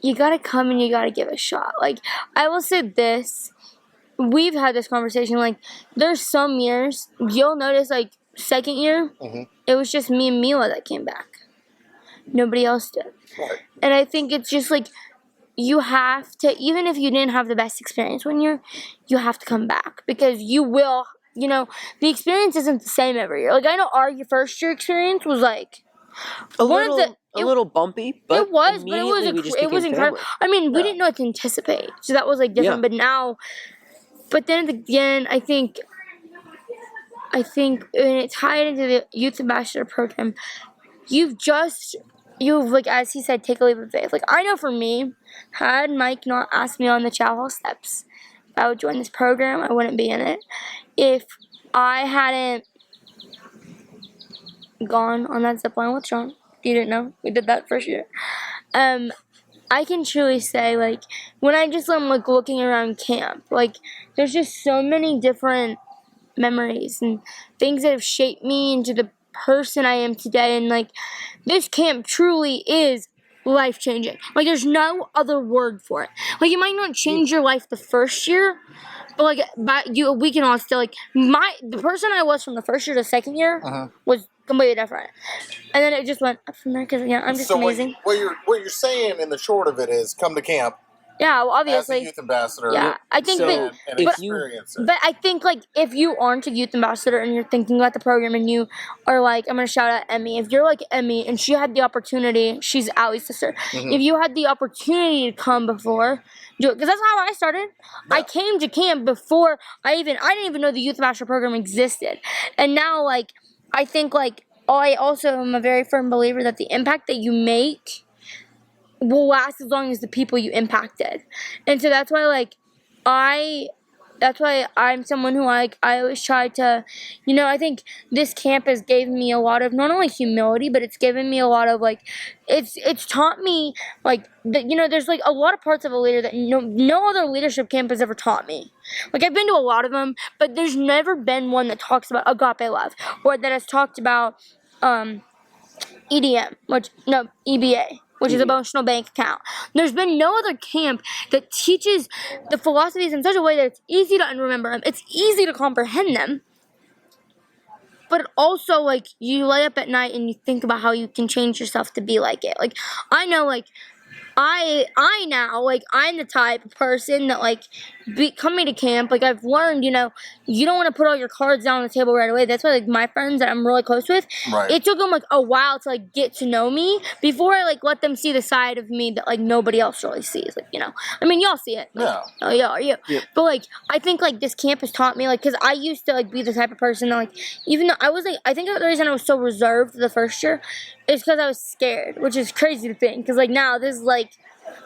you gotta come and you gotta give it a shot. Like, I will say this. We've had this conversation, like, there's some years, you'll notice, like, second year, it was just me and Mila that came back. Nobody else did. Right. And I think it's just, like, you have to, even if you didn't have the best experience one year, you have to come back. Because you will, you know, the experience isn't the same every year. Like, I know our first year experience was, like, a little bumpy, but it was incredible. I mean, we didn't know what to anticipate, so that was, like, different. Yeah. But then again, I think when it tied into the Youth Ambassador program, you've like, as he said, take a leap of faith. Like, I know for me, had Mike not asked me on the Chow Hall steps if I would join this program, I wouldn't be in it. If I hadn't gone on that zip line with Sean, you didn't know, we did that first year. I can truly say, like, when I just am, like, looking around camp, like, there's just so many different memories and things that have shaped me into the person I am today. And, like, this camp truly is life-changing. Like, there's no other word for it. Like, you might not change your life the first year, but, like, we can all still, like, the person I was from the first year to second year was completely different. And then it just went up from there because, I'm just amazing. What you're saying in the short of it is come to camp. Yeah, well, obviously. As a youth ambassador. Yeah, I think and experience it. But I think, like, if you aren't a youth ambassador and you're thinking about the program and you are like, I'm going to shout out Emmy. If you're like Emmy and she had the opportunity, she's Allie's sister. If you had the opportunity to come before, do it. Because that's how I started. Yeah. I came to camp before I didn't even know the youth ambassador program existed. And now, like, I think, like, I also am a very firm believer that the impact that you make will last as long as the people you impacted. And so that's why, like, I'm someone who, like, I always try to, I think this camp has given me a lot of not only humility, but it's given me a lot of, like, it's taught me, like, that, there's, like, a lot of parts of a leader that no other leadership camp has ever taught me. Like, I've been to a lot of them, but there's never been one that talks about agape love, or that has talked about EBA, which is emotional bank account. There's been no other camp that teaches the philosophies in such a way that it's easy to remember them, it's easy to comprehend them, but also, like, you lay up at night and you think about how you can change yourself to be like it. Like, I know, like, I now, like, I'm the type of person that, like, coming to camp, like, I've learned, you don't want to put all your cards down on the table right away. That's why, like, my friends that I'm really close with, it took them, like, a while to, like, get to know me before I, like, let them see the side of me that, like, nobody else really sees. Like, I mean, y'all see it. Like, yeah. But, like, I think, like, this camp has taught me, like, because I used to, like, be the type of person that, like, even though I was, like, I think the reason I was so reserved the first year is because I was scared, which is crazy to think, because, like, now this is, like,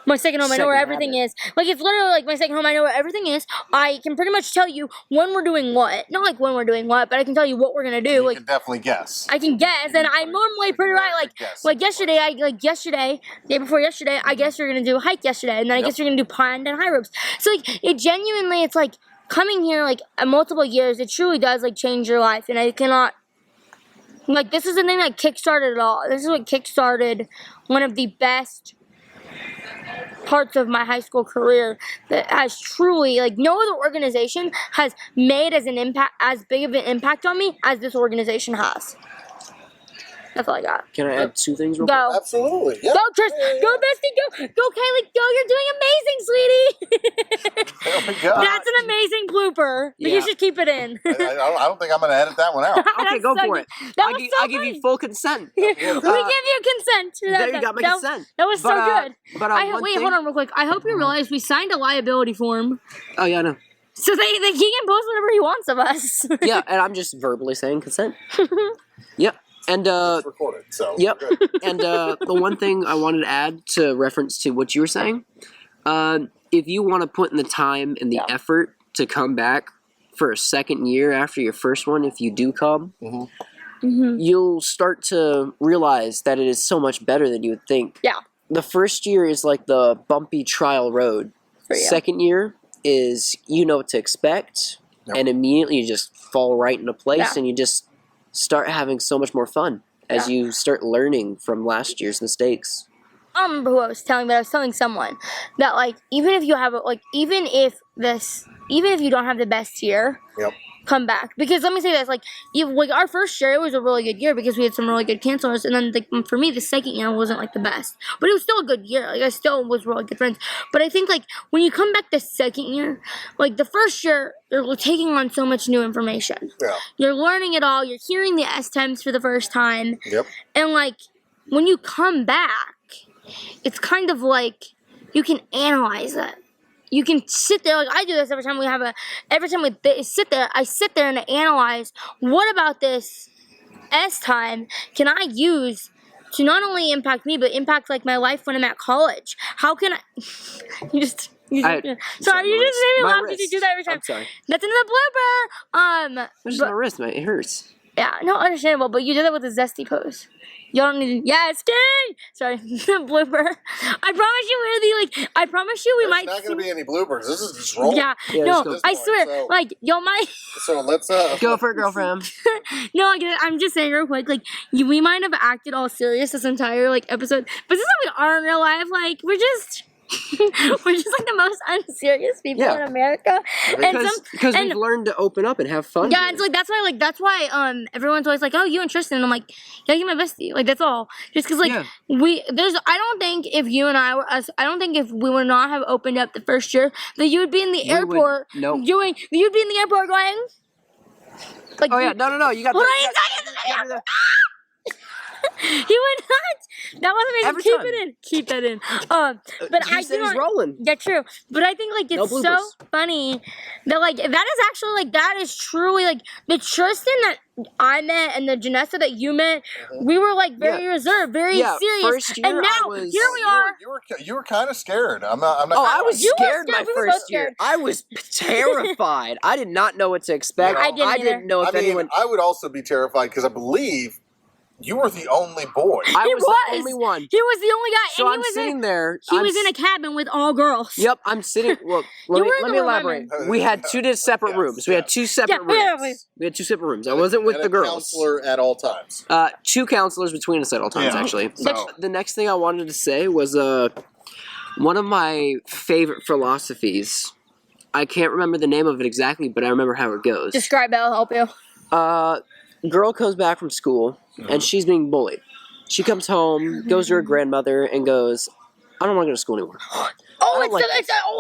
my second home. I know where everything is. Like, it's literally like my second home. I know where everything is. I can pretty much tell you when we're doing what. Not like when we're doing what, but I can tell you what we're gonna do. You can definitely guess. I can guess, and I'm normally pretty right. Like yesterday, day before yesterday, I guess you're gonna do a hike yesterday, and then I guess you're gonna do pond and high ropes. So, like, it genuinely, it's like coming here, like, multiple years. It truly does, like, change your life, and I cannot. Like, this is the thing that kickstarted it all. This is what kickstarted one of the best parts of my high school career that has truly, like, no other organization has made as big of an impact on me as this organization has. That's all I got. Can I add two things real quick? Go. Absolutely. Yeah. Go, Tris. Yeah. Go, bestie. Go, Kaylee. Go. You're doing amazing, sweetie. There we go. That's an amazing blooper. Yeah. You should keep it in. I don't think I'm going to edit that one out. Okay, go for it. I'll give you full consent. We give you consent. There you got my consent. That was so good. But hold on real quick. I hope you realize we signed a liability form. Oh, yeah, I know. So he can post whatever he wants of us. Yeah, and I'm just verbally saying consent. Yep. And it's recorded, so yep. And the one thing I wanted to add to reference to what you were saying, if you want to put in the time and the effort to come back for a second year after your first one, if you do come, you'll start to realize that it is so much better than you would think. Yeah. The first year is like the bumpy trial road. For you. Second year is you know what to expect, and immediately you just fall right into place, and you just start having so much more fun as you start learning from last year's mistakes. I don't remember who I was telling, but I was telling someone that like even if you have even if you don't have the best year, come back, because let me say this, like our first year, it was a really good year because we had some really good counselors, and then for me the second year wasn't like the best, but it was still a good year. Like I still was really good friends, but I think like when you come back the second year, like the first year you're taking on so much new information. You're learning it all. You're hearing the S times for the first time. And like when you come back, it's kind of like you can analyze it. You can sit there, like I do this every time we sit there, I sit there and analyze, what about this S time can I use to not only impact me, but impact like my life when I'm at college? How can I, sorry, you just made me laugh because you do that every time. I'm sorry. That's in the blooper. It's just my wrist, man. It hurts. Yeah, no, understandable, but you did that with a zesty pose. You don't need to, yes, King! Sorry, blooper. I promise you we might. There's not going to be any bloopers. This is just rolling. Yeah, no, I swear, so, like, y'all might. So let's, go for it, girlfriend. No, I'm just saying real quick, like, we might have acted all serious this entire, like, episode, but this is how we are in real life, like, we're just like the most unserious people in America, because we've learned to open up and have fun. Yeah, it's like that's why everyone's always like, oh, you and Tristan, and I'm like, yeah, you're my bestie. Like that's all. Just because like I don't think if you and I would not have opened up the first year, that you would be in the airport you'd be in the airport going like, oh yeah, no, you got the he would not. That wasn't amazing. Keep that in. But I do not. Rolling. Yeah, true. But I think like it's so funny that like that is truly like the Tristan that I met and the Janessa that you met. We were like very reserved, very serious. First year and now here we are. You were kind of scared. I'm not. Oh, I was scared my first year. I was terrified. I did not know what to expect. No, I didn't know if anyone. I would also be terrified because I believe you were the only boy. I was the only one. He was the only guy. So and I'm sitting there. He was in a cabin with all girls. Yep, I'm sitting. Well, let me elaborate. We had two separate rooms. We had two separate rooms. We had two separate rooms. I wasn't with the girls. Counselor at all times. Two counselors between us at all times, actually. So the next thing I wanted to say was one of my favorite philosophies. I can't remember the name of it exactly, but I remember how it goes. Describe it. I'll help you. Girl comes back from school, and she's being bullied. She comes home, goes to her grandmother, and goes, I don't want to go to school anymore. Oh my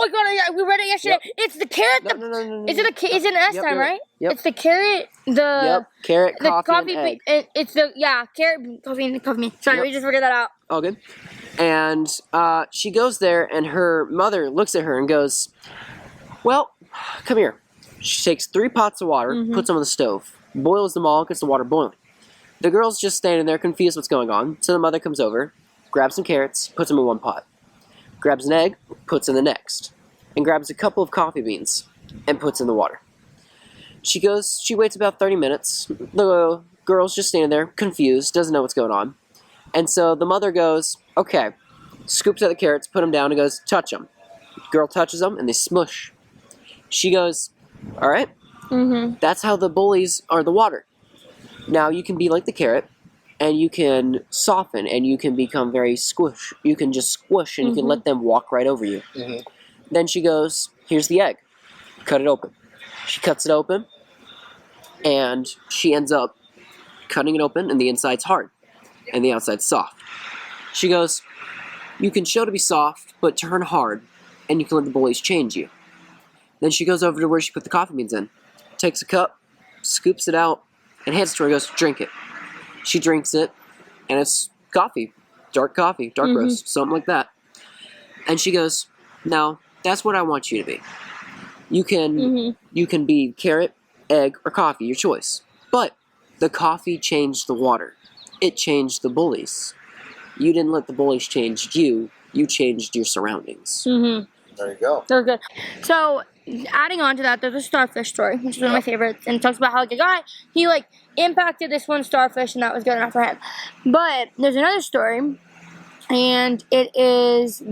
god, we read it yesterday. Yep. It's the carrot. No. Is it an S time, right? Yep. It's the carrot, carrot, coffee, and egg. It's carrot, coffee, and coffee. Sorry, we just figured that out. All good. And she goes there, and her mother looks at her and goes, well, come here. She takes 3 pots of water, puts them on the stove, boils them all, gets the water boiling. The girl's just standing there confused what's going on, so the mother comes over, grabs some carrots, puts them in one pot, grabs an egg, puts in the next, and grabs a couple of coffee beans and puts in the water. She waits about 30 minutes. The girl's just standing there confused, doesn't know what's going on. And so the mother goes, okay, scoops out the carrots, put them down, and goes, touch them. The girl touches them, and they smush. She goes, all right, that's how the bullies are the water. Now you can be like the carrot, and you can soften, and you can become very squish. You can just squish, and you can let them walk right over you. Then she goes, here's the egg. Cut it open. She cuts it open, and she ends up cutting it open, and the inside's hard, and the outside's soft. She goes, you can show to be soft, but turn hard, and you can let the bullies change you. Then she goes over to where she put the coffee beans in, takes a cup, scoops it out, and hands it to her and goes, drink it. She drinks it, and it's coffee, dark roast, something like that. And she goes, now, that's what I want you to be. You can be carrot, egg, or coffee, your choice. But the coffee changed the water. It changed the bullies. You didn't let the bullies change you. You changed your surroundings. There you go. That was good. So, adding on to that, there's a starfish story, which is one of my favorites, and it talks about how like a guy, he like impacted this one starfish, and that was good enough for him. But there's another story, and it is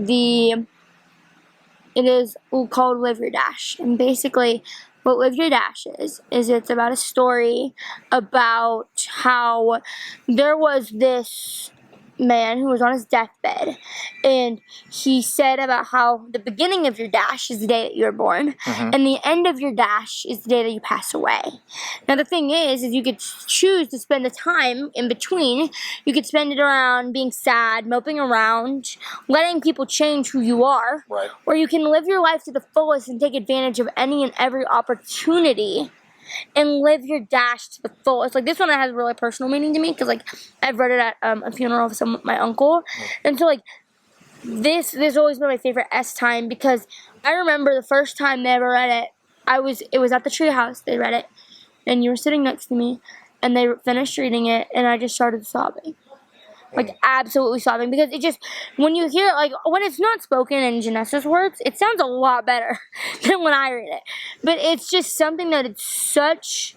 called Live Your Dash. And basically, what Live Your Dash is it's about a story about how there was this man who was on his deathbed, and he said about how the beginning of your dash is the day that you were born, and the end of your dash is the day that you pass away. Now the thing is you could choose to spend the time in between. You could spend it around being sad, moping around, letting people change who you are, Right. or you can live your life to the fullest and take advantage of any and every opportunity and live your dash to the fullest. Like, this one has really personal meaning to me, because, like, I've read it at a funeral of my uncle, and so, like, this has always been my favorite S time, because I remember the first time they ever read it, it was at the treehouse, they read it, and you were sitting next to me, and they finished reading it, and I just started sobbing. Like, absolutely sobbing, because it just, when you hear, like, when it's not spoken in Janessa's words, it sounds a lot better than when I read it. But it's just something that it's such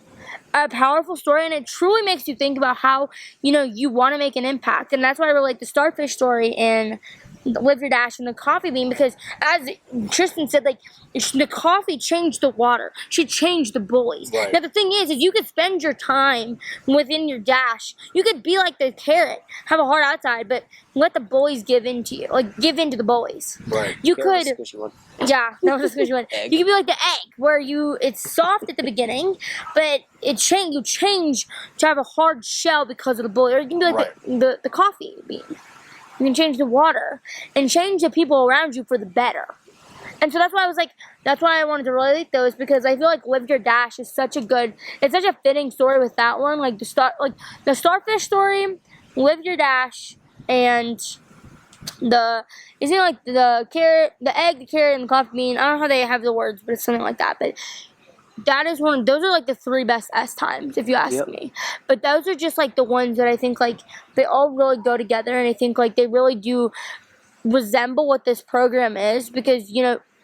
a powerful story, and it truly makes you think about how, you want to make an impact. And that's why I really like the starfish story and Live Your Dash and the coffee bean, because as Tristan said, like, the coffee changed the water. She changed the bullies. Right. Now the thing is you could spend your time within your dash. You could be like the carrot, have a hard outside, but let the bullies give in to you. Like, give in to the bullies. Right. You Carrot could, was a squishy one. yeah, that was a squishy one. Egg. You could be like the egg, where it's soft at the beginning, but you change to have a hard shell because of the bully. Or you can be like the coffee bean. You can change the water and change the people around you for the better. And so that's why I wanted to relate those, because I feel like Live Your Dash is such a fitting story with that one. Like the starfish story, Live Your Dash, and the carrot, the egg, the carrot, and the coffee bean. I don't know how they have the words, but it's something like that. But that is those are like the 3 best S times, if you ask me. But those are just like the ones that I think like they all really go together, and I think like they really do resemble what this program is, because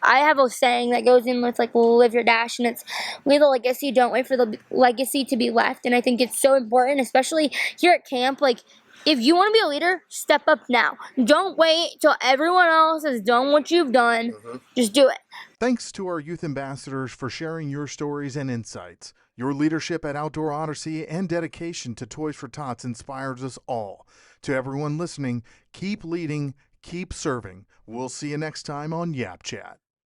I have a saying that goes in with like Live Your Dash, and it's leave a legacy, don't wait for the legacy to be left. And I think it's so important, especially here at camp. Like, if you want to be a leader, step up now. Don't wait till everyone else has done what you've done. Just do it. Thanks to our youth ambassadors for sharing your stories and insights. Your leadership at Outdoor Odyssey and dedication to Toys for Tots inspires us all. To everyone listening, keep leading, keep serving. We'll see you next time on YAP Chat.